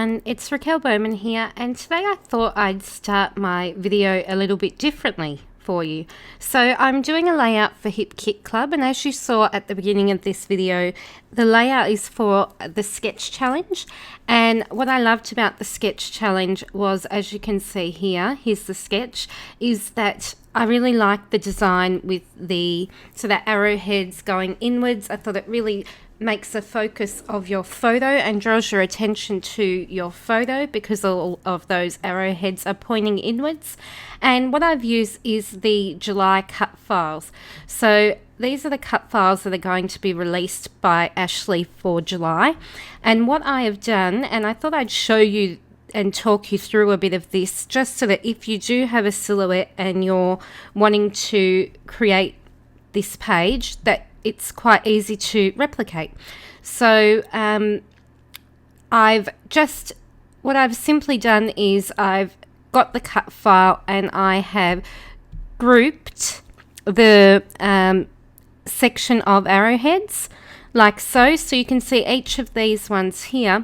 everyone, it's Raquel Bowman here, and today I thought I'd start my video a little bit differently for you. So I'm doing a layout for Hip Kit Club, and as you saw at the beginning of this video, the layout is for the sketch challenge. And what I loved about the sketch challenge was, as you can see here, here's the sketch, is that I really like the design with the arrowheads going inwards. I thought it really makes a focus of your photo and draws your attention to your photo because all of those arrowheads are pointing inwards. And what I've used is the July cut files. So these are the cut files that are going to be released by Ashley for July. And what I have done, and I thought I'd show you and talk you through a bit of this, just so that if you do have a silhouette and you're wanting to create this page, that it's quite easy to replicate. So what I've simply done is I've got the cut file and I have grouped the section of arrowheads like so. So you can see each of these ones here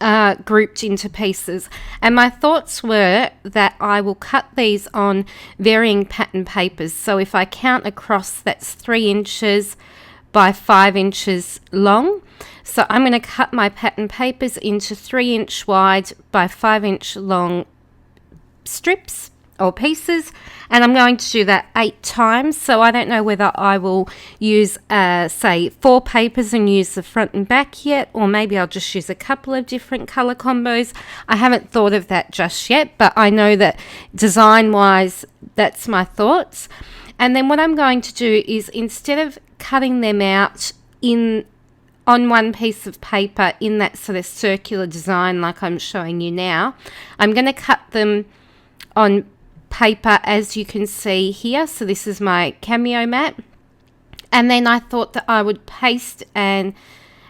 are grouped into pieces, and my thoughts were that I will cut these on varying pattern papers. So if I count across, that's 3 inches by 5 inches long. So I'm going to cut my pattern papers into 3-inch wide by 5-inch long strips or pieces, and I'm going to do that 8 times. So I don't know whether I will use say 4 papers and use the front and back yet, or maybe I'll just use a couple of different color combos. I haven't thought of that just yet, but I know that design wise that's my thoughts. And then what I'm going to do is, instead of cutting them out on one piece of paper in that sort of circular design like I'm showing you now, I'm going to cut them on paper, as you can see here. So this is my cameo mat, and then I thought that I would paste and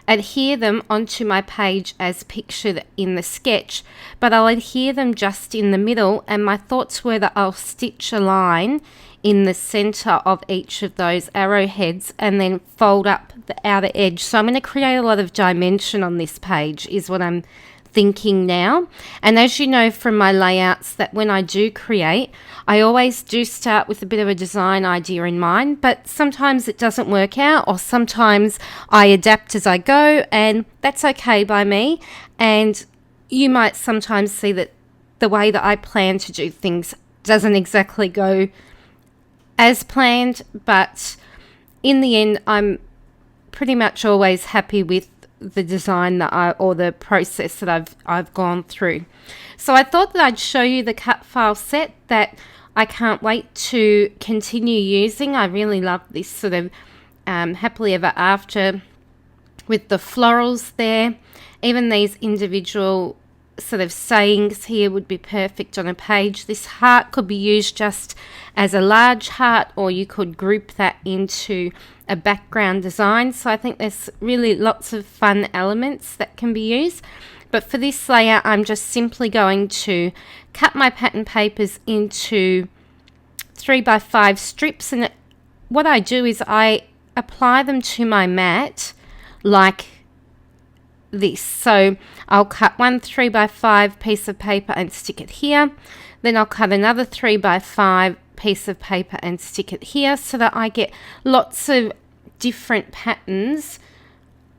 adhere them onto my page as pictured in the sketch, but I'll adhere them just in the middle, and my thoughts were that I'll stitch a line in the center of each of those arrowheads and then fold up the outer edge. So I'm going to create a lot of dimension on this page is what I'm thinking now. And as you know from my layouts, that when I do create, I always do start with a bit of a design idea in mind, but sometimes it doesn't work out, or sometimes I adapt as I go, and that's okay by me. And you might sometimes see that the way that I plan to do things doesn't exactly go as planned, but in the end I'm pretty much always happy with the design or the process that I've gone through. So I thought that I'd show you the cut file set that I can't wait to continue using. I really love this sort of happily ever after with the florals there. Even these individual sort of sayings here would be perfect on a page. This heart could be used just as a large heart, or you could group that into a background design. So I think there's really lots of fun elements that can be used. But for this layout, I'm just simply going to cut my pattern papers into 3x5 strips, and what I do is I apply them to my mat like this. So I'll cut one 3x5 piece of paper and stick it here. Then I'll cut another 3x5 piece of paper and stick it here, so that I get lots of different patterns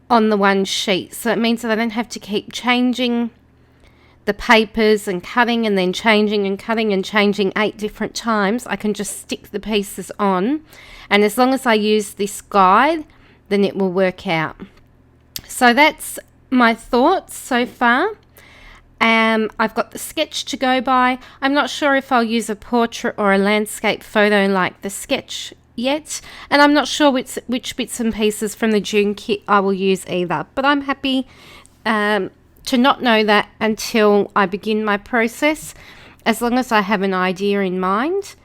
on the one sheet. So it means that I don't have to keep changing the papers and cutting and then changing and cutting and changing 8 different times. I can just stick the pieces on, and as long as I use this guide, then it will work out. So that's my thoughts so far. I've got the sketch to go by. I'm not sure if I'll use a portrait or a landscape photo like the sketch yet, and I'm not sure which bits and pieces from the June kit I will use either, but I'm happy to not know that until I begin my process, as long as I have an idea in mind.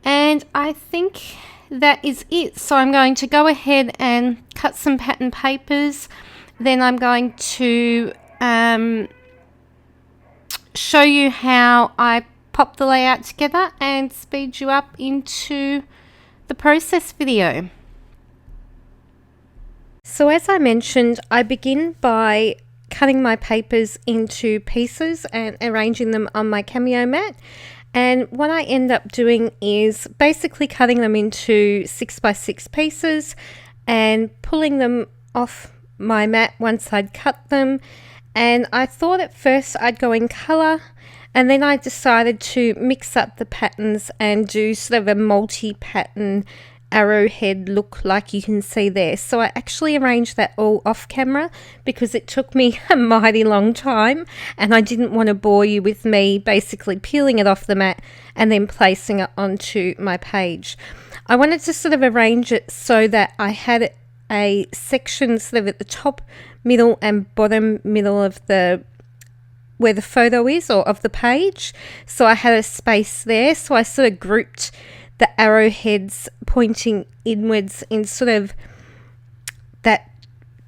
And I think that is it. So I'm going to go ahead and cut some pattern papers. Then I'm going to show you how I pop the layout together and speed you up into the process video. So as I mentioned, I begin by cutting my papers into pieces and arranging them on my Cameo mat. And what I end up doing is basically cutting them into 6x6 pieces and pulling them off my mat once I'd cut them. And I thought at first I'd go in colour, and then I decided to mix up the patterns and do sort of a multi-pattern arrowhead look like you can see there. So I actually arranged that all off camera because it took me a mighty long time, and I didn't want to bore you with me basically peeling it off the mat and then placing it onto my page. I wanted to sort of arrange it so that I had a section sort of at the top, middle and bottom middle of the where the photo is, or of the page. So I had a space there, so I sort of grouped the arrowheads pointing inwards in sort of that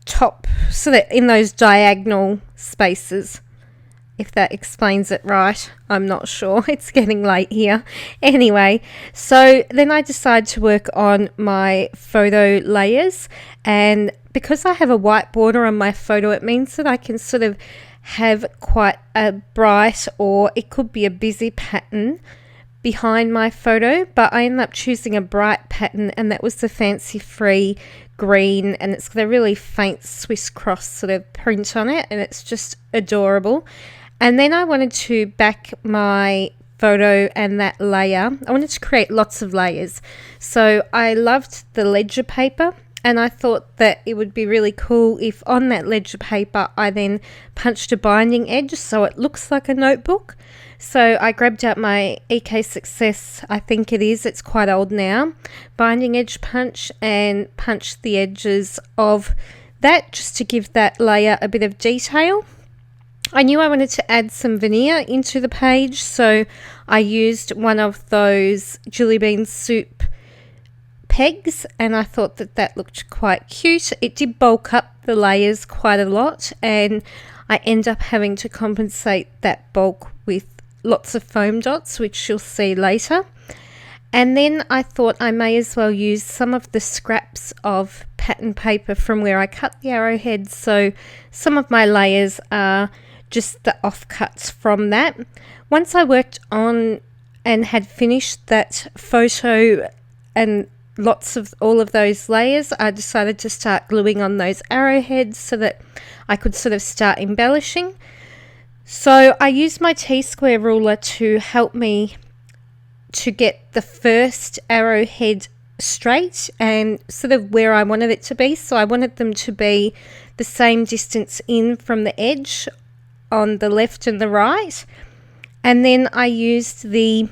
top, so that in those diagonal spaces, if that explains it right. I'm not sure, it's getting late here. Anyway, so then I decided to work on my photo layers, and because I have a white border on my photo, it means that I can sort of have quite a bright, or it could be a busy pattern behind my photo, but I ended up choosing a bright pattern, and that was the Fancy Free green, and it's got a really faint Swiss cross sort of print on it, and it's just adorable. And then I wanted to back my photo and that layer, I wanted to create lots of layers. So I loved the ledger paper, and I thought that it would be really cool if on that ledger paper I then punched a binding edge so it looks like a notebook. So I grabbed out my EK Success, I think it is, it's quite old now, binding edge punch, and punched the edges of that just to give that layer a bit of detail. I knew I wanted to add some veneer into the page, so I used one of those Julie Bean Soup pegs, and I thought that that looked quite cute. It did bulk up the layers quite a lot, and I end up having to compensate that bulk with lots of foam dots, which you'll see later. And then I thought I may as well use some of the scraps of pattern paper from where I cut the arrowheads, so some of my layers are just the offcuts from that. Once I worked on and had finished that photo and lots of all of those layers, I decided to start gluing on those arrowheads so that I could sort of start embellishing. So I used my T-square ruler to help me to get the first arrowhead straight and sort of where I wanted it to be. So I wanted them to be the same distance in from the edge on the left and the right. And then I used the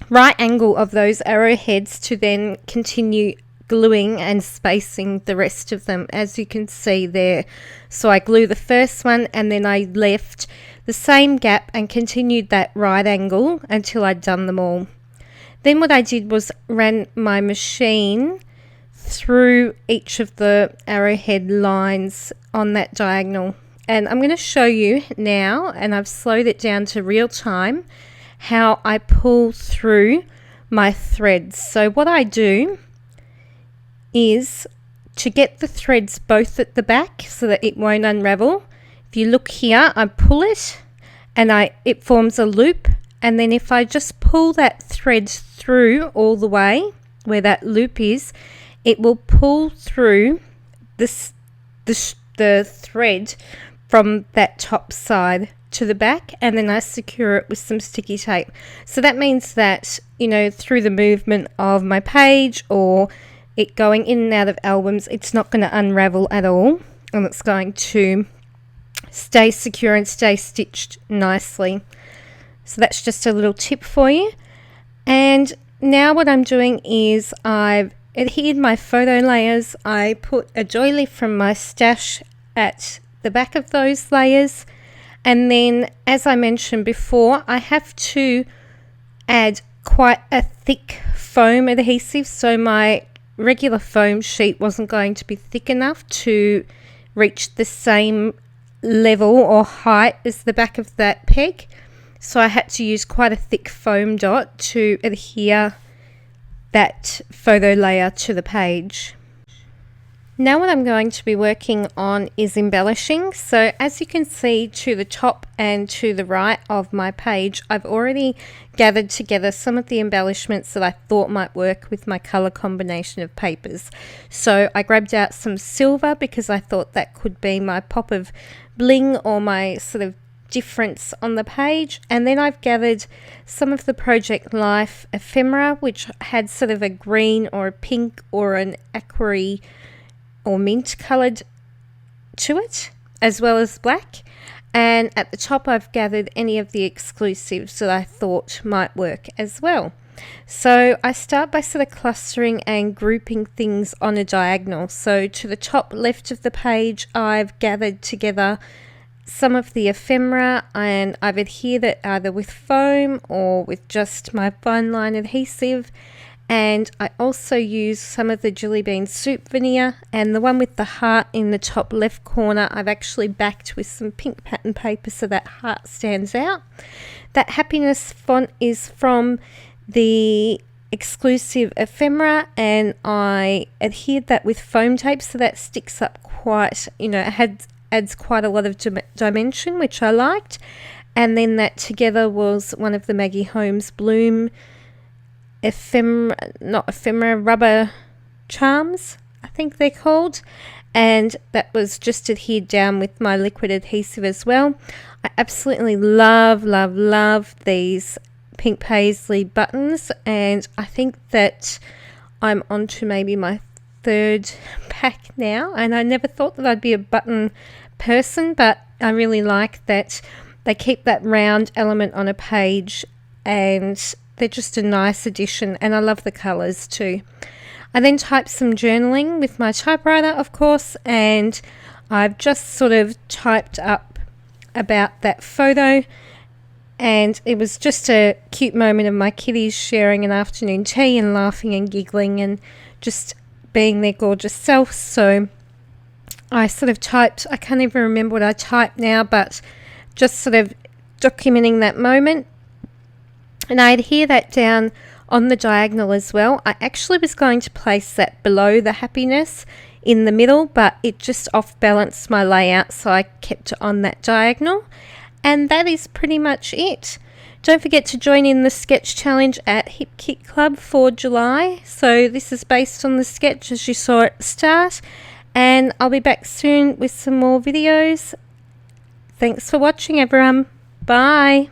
right angle of those arrowheads to then continue gluing and spacing the rest of them, as you can see there. So I glued the first one, and then I left the same gap and continued that right angle until I'd done them all. Then what I did was ran my machine through each of the arrowhead lines on that diagonal. And I'm going to show you now, and I've slowed it down to real time, how I pull through my threads. So what I do is to get the threads both at the back so that it won't unravel. If you look here, I pull it and it forms a loop, and then if I just pull that thread through all the way where that loop is, it will pull through the thread from that top side to the back, and then I secure it with some sticky tape. So that means that, you know, through the movement of my page or it going in and out of albums, it's not going to unravel at all, and it's going to stay secure and stay stitched nicely. So that's just a little tip for you. And now what I'm doing is I've adhered my photo layers. I put a doily from my stash at the back of those layers, and then, as I mentioned before, I have to add quite a thick foam adhesive, so my regular foam sheet wasn't going to be thick enough to reach the same level or height as the back of that peg, so I had to use quite a thick foam dot to adhere that photo layer to the page. Now what I'm going to be working on is embellishing. So as you can see to the top and to the right of my page, I've already gathered together some of the embellishments that I thought might work with my color combination of papers. So I grabbed out some silver because I thought that could be my pop of bling or my sort of difference on the page, and then I've gathered some of the Project Life ephemera, which had sort of a green or a pink or an aqua or mint coloured to it, as well as black. And at the top I've gathered any of the exclusives that I thought might work as well. So I start by sort of clustering and grouping things on a diagonal. So to the top left of the page I've gathered together some of the ephemera, and I've adhered it either with foam or with just my fine line adhesive. And I also use some of the Jelly Bean Soup veneer, and the one with the heart in the top left corner I've actually backed with some pink pattern paper so that heart stands out. That happiness font is from the exclusive ephemera, and I adhered that with foam tape so that sticks up quite, it adds quite a lot of dimension, which I liked. And then that together was one of the Maggie Holmes Bloom rubber charms, I think they're called, and that was just adhered down with my liquid adhesive as well. I absolutely love these pink paisley buttons, and I think that I'm on to maybe my third pack now, and I never thought that I'd be a button person, but I really like that they keep that round element on a page, and they're just a nice addition, and I love the colours too. I then typed some journaling with my typewriter, of course, and I've just sort of typed up about that photo, and it was just a cute moment of my kiddies sharing an afternoon tea and laughing and giggling and just being their gorgeous self. So I sort of typed, I can't even remember what I typed now, but just sort of documenting that moment. And I adhere that down on the diagonal as well. I actually was going to place that below the happiness in the middle, but it just off balanced my layout, so I kept it on that diagonal. And that is pretty much it. Don't forget to join in the sketch challenge at Hip Kit Club for July. So this is based on the sketch as you saw at the start, and I'll be back soon with some more videos. Thanks for watching, everyone. Bye.